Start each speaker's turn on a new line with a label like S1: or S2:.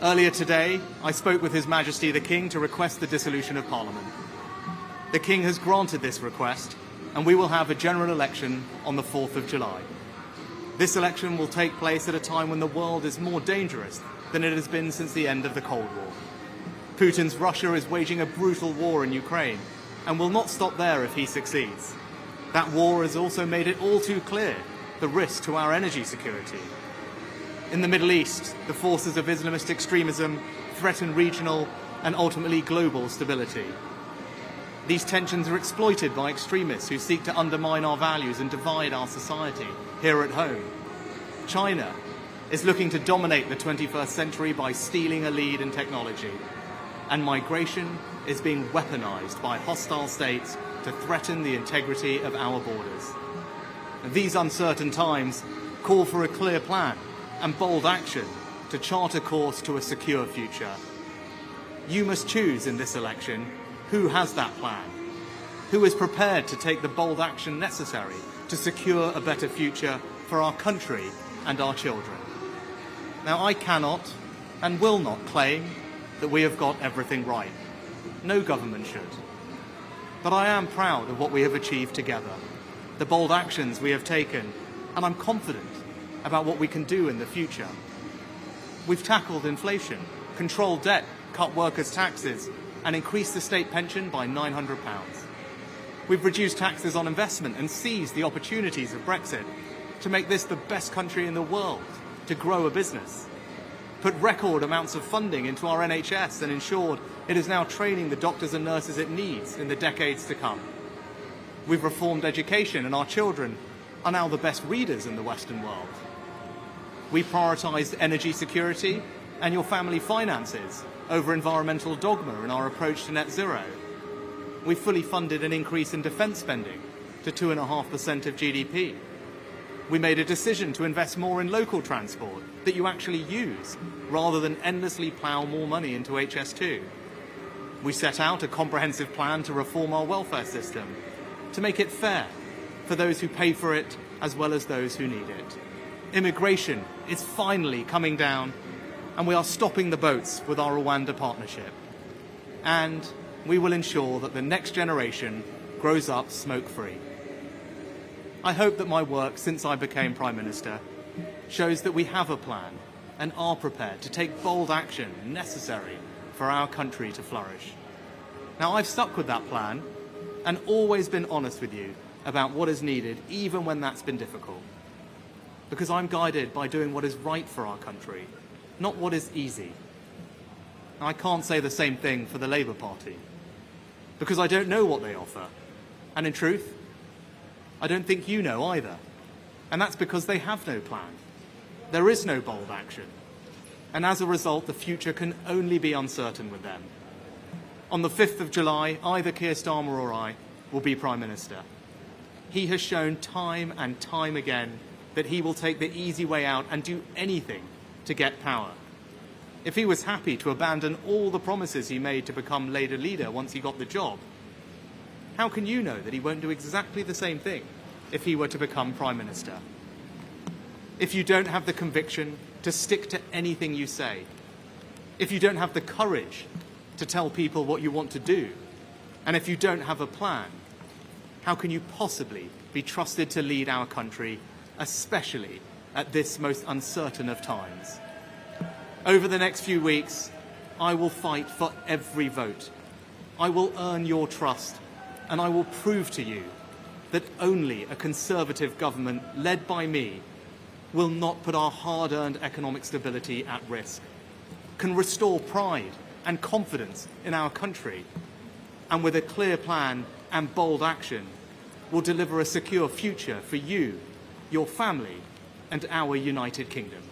S1: Earlier today, I spoke with His Majesty the King to request the dissolution of Parliament. The King has granted this request, and we will have a general election on the 4th of July. This election will take place at a time when the world is more dangerous than it has been since the end of the Cold War. Putin's Russia is waging a brutal war in Ukraine and will not stop there if he succeeds. That war has also made it all too clear the risk to our energy security. In the Middle East, the forces of Islamist extremism threaten regional and ultimately global stability. These tensions are exploited by extremists who seek to undermine our values and divide our society here at home. China is looking to dominate the 21st century by stealing a lead in technology. And migration is being weaponized by hostile states to threaten the integrity of our borders. These uncertain times call for a clear plan and bold action to chart a course to a secure future. You must choose in this election who has that plan, who is prepared to take the bold action necessary to secure a better future for our country and our children. Now, I cannot and will not claim that we have got everything right. No government should. But I am proud of what we have achieved together, the bold actions we have taken, and I'm confident about what we can do in the future. We've tackled inflation, controlled debt, cut workers' taxes, and increased the state pension by £900. We've reduced taxes on investment and seized the opportunities of Brexit to make this the best country in the world to grow a business. Put record amounts of funding into our NHS and ensured it is now training the doctors and nurses it needs in the decades to come. We've reformed education, and our children are now the best readers in the Western world. We prioritised energy security and your family finances over environmental dogma in our approach to net zero. We fully funded an increase in defence spending to 2.5% of GDP. We made a decision to invest more in local transport that you actually use, rather than endlessly plough more money into HS2. We set out a comprehensive plan to reform our welfare system, to make it fair for those who pay for it as well as those who need it. Immigration is finally coming down, and we are stopping the boats with our Rwanda partnership. And we will ensure that the next generation grows up smoke-free. I hope that my work since I became Prime Minister shows that we have a plan and are prepared to take bold action necessary for our country to flourish. Now, I've stuck with that plan and always been honest with you about what is needed, even when that's been difficult. Because I'm guided by doing what is right for our country, not what is easy. Now, I can't say the same thing for the Labour Party, because I don't know what they offer. And in truth, I don't think you know either. And that's because they have no plan. There is no bold action. And as a result, the future can only be uncertain with them. On the 5th of July, either Keir Starmer or I will be Prime Minister. He has shown time and time again that he will take the easy way out and do anything to get power. If he was happy to abandon all the promises he made to become Labour leader once he got the job, how can you know that he won't do exactly the same thing if he were to become Prime Minister? If you don't have the conviction to stick to anything you say, if you don't have the courage to tell people what you want to do, and if you don't have a plan, how can you possibly be trusted to lead our country, especially at this most uncertain of times? Over the next few weeks, I will fight for every vote. I will earn your trust, and I will prove to you that only a Conservative government led by me will not put our hard-earned economic stability at risk, can restore pride and confidence in our country, and with a clear plan and bold action, will deliver a secure future for you, your family, and our United Kingdom.